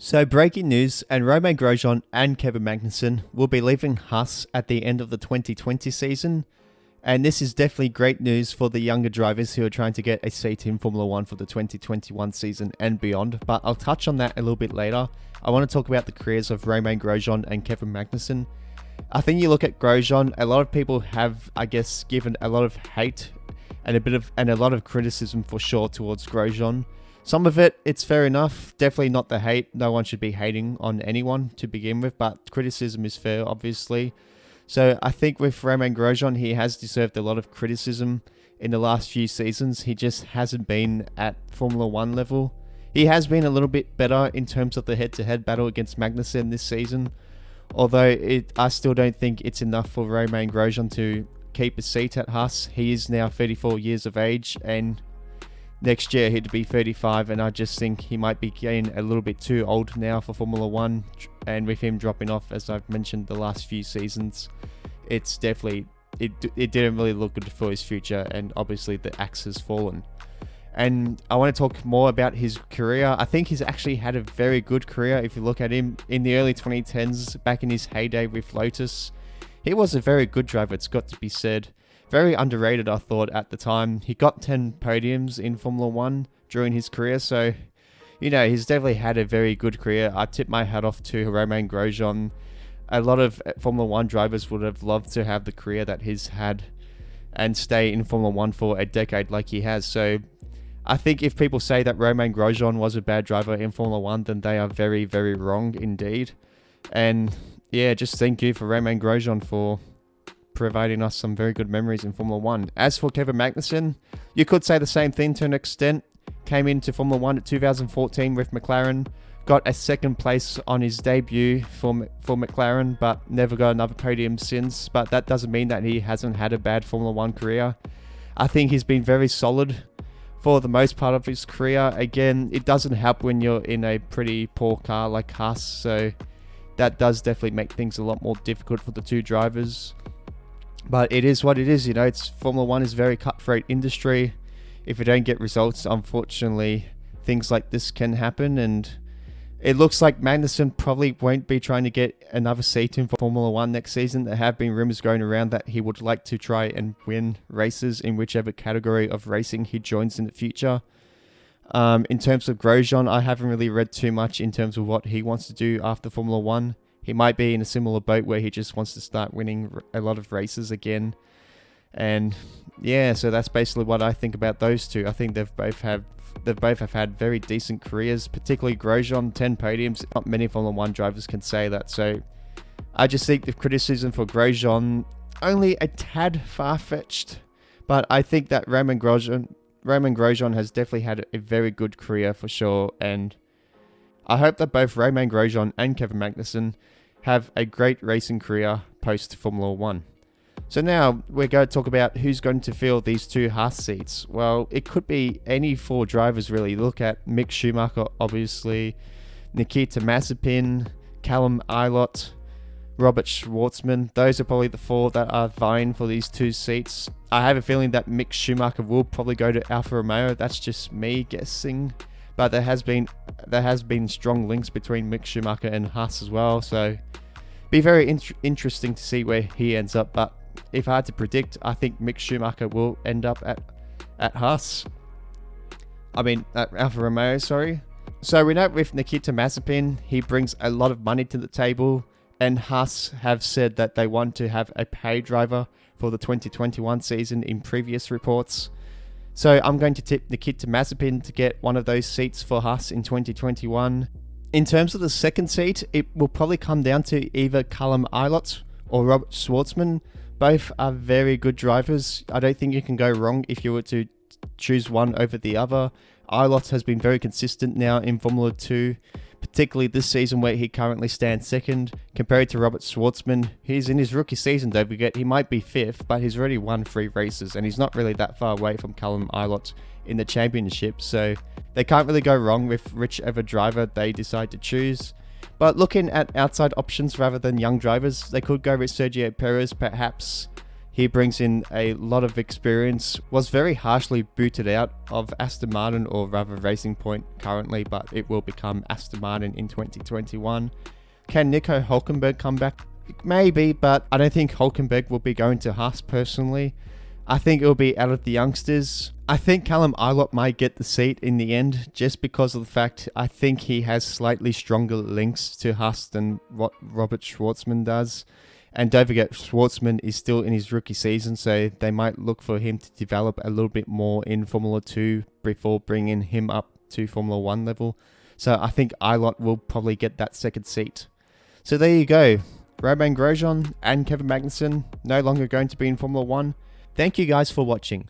So breaking news, and Romain Grosjean and Kevin Magnussen will be leaving Haas at the end of the 2020 season. And this is definitely great news for the younger drivers who are trying to get a seat in Formula 1 for the 2021 season and beyond. But I'll touch on that a little bit later. I want to talk about the careers of Romain Grosjean and Kevin Magnussen. I think you look at Grosjean, a lot of people have, I guess, given a lot of hate and a lot of criticism for sure towards Grosjean. Some of it, it's fair enough. Definitely not the hate. No one should be hating on anyone to begin with, but criticism is fair, obviously. So I think with Romain Grosjean, he has deserved a lot of criticism in the last few seasons. He just hasn't been at Formula 1 level. He has been a little bit better in terms of the head-to-head battle against Magnussen this season. Although I still don't think it's enough for Romain Grosjean to keep a seat at Haas. He is now 34 years of age, and next year he'd be 35, and I just think he might be getting a little bit too old now for Formula 1. And with him dropping off, as I've mentioned, the last few seasons, it's definitely, it didn't really look good for his future, and obviously the axe has fallen. And I want to talk more about his career. I think he's actually had a very good career. If you look at him in the early 2010s, back in his heyday with Lotus, he was a very good driver, it's got to be said. Very underrated, I thought, at the time. He got 10 podiums in Formula 1 during his career, so, you know, he's definitely had a very good career. I tip my hat off to Romain Grosjean. A lot of Formula 1 drivers would have loved to have the career that he's had and stay in Formula 1 for a decade like he has. So I think if people say that Romain Grosjean was a bad driver in Formula 1, then they are very, very wrong indeed. And yeah, just thank you for Romain Grosjean for providing us some very good memories in Formula 1. As for Kevin Magnussen, you could say the same thing to an extent. Came into Formula 1 at 2014 with McLaren, got a second place on his debut for McLaren, but never got another podium since. But that doesn't mean that he hasn't had a bad Formula 1 career. I think he's been very solid for the most part of his career. Again, it doesn't help when you're in a pretty poor car like Haas, so that does definitely make things a lot more difficult for the two drivers. But it is what it is, you know. It's Formula 1 is a very cutthroat industry. If you don't get results, unfortunately, things like this can happen. And it looks like Magnussen probably won't be trying to get another seat in Formula 1 next season. There have been rumours going around that he would like to try and win races in whichever category of racing he joins in the future. In terms of Grosjean, I haven't really read too much in terms of what he wants to do after Formula 1. He might be in a similar boat where he just wants to start winning a lot of races again. And yeah, so that's basically what I think about those two. I think they both have had very decent careers, particularly Grosjean, 10 podiums. Not many Formula 1 drivers can say that. So I just think the criticism for Grosjean only a tad far-fetched. But I think that Romain Grosjean has definitely had a very good career for sure. And I hope that both Romain Grosjean and Kevin Magnussen have a great racing career post Formula 1. So now we're going to talk about who's going to fill these two Haas seats. Well, it could be any four drivers really. Look at Mick Schumacher, obviously, Nikita Mazepin, Callum Ilott, Robert Schwartzman. Those are probably the four that are vying for these two seats. I have a feeling that Mick Schumacher will probably go to Alfa Romeo. That's just me guessing. But there has been strong links between Mick Schumacher and Haas as well, so be very interesting to see where he ends up. But if I had to predict, I think Mick Schumacher will end up at Haas. At Alfa Romeo, sorry. So we know with Nikita Mazepin, he brings a lot of money to the table, and Haas have said that they want to have a pay driver for the 2021 season in previous reports. So I'm going to tip Nikita Mazepin to get one of those seats for Haas in 2021. In terms of the second seat, it will probably come down to either Callum Ilott or Robert Schwartzman. Both are very good drivers. I don't think you can go wrong if you were to choose one over the other. Ilott has been very consistent now in Formula 2, particularly this season where he currently stands second. Compared to Robert Schwartzman, he's in his rookie season, don't forget, he might be fifth, but he's already won 3 races, and he's not really that far away from Callum Ilott in the championship, so they can't really go wrong with whichever driver they decide to choose. But looking at outside options rather than young drivers, they could go with Sergio Perez perhaps. He brings in a lot of experience, was very harshly booted out of Aston Martin, or rather Racing Point currently, but it will become Aston Martin in 2021. Can Nico Hülkenberg come back? Maybe, but I don't think Hülkenberg will be going to Haas personally. I think it will be out of the youngsters. I think Callum Ilott might get the seat in the end, just because of the fact I think he has slightly stronger links to Haas than what Robert Schwartzman does. And don't forget, Schwartzman is still in his rookie season, so they might look for him to develop a little bit more in Formula 2 before bringing him up to Formula 1 level. So I think Ilott will probably get that second seat. So there you go. Romain Grosjean and Kevin Magnussen no longer going to be in Formula 1. Thank you guys for watching.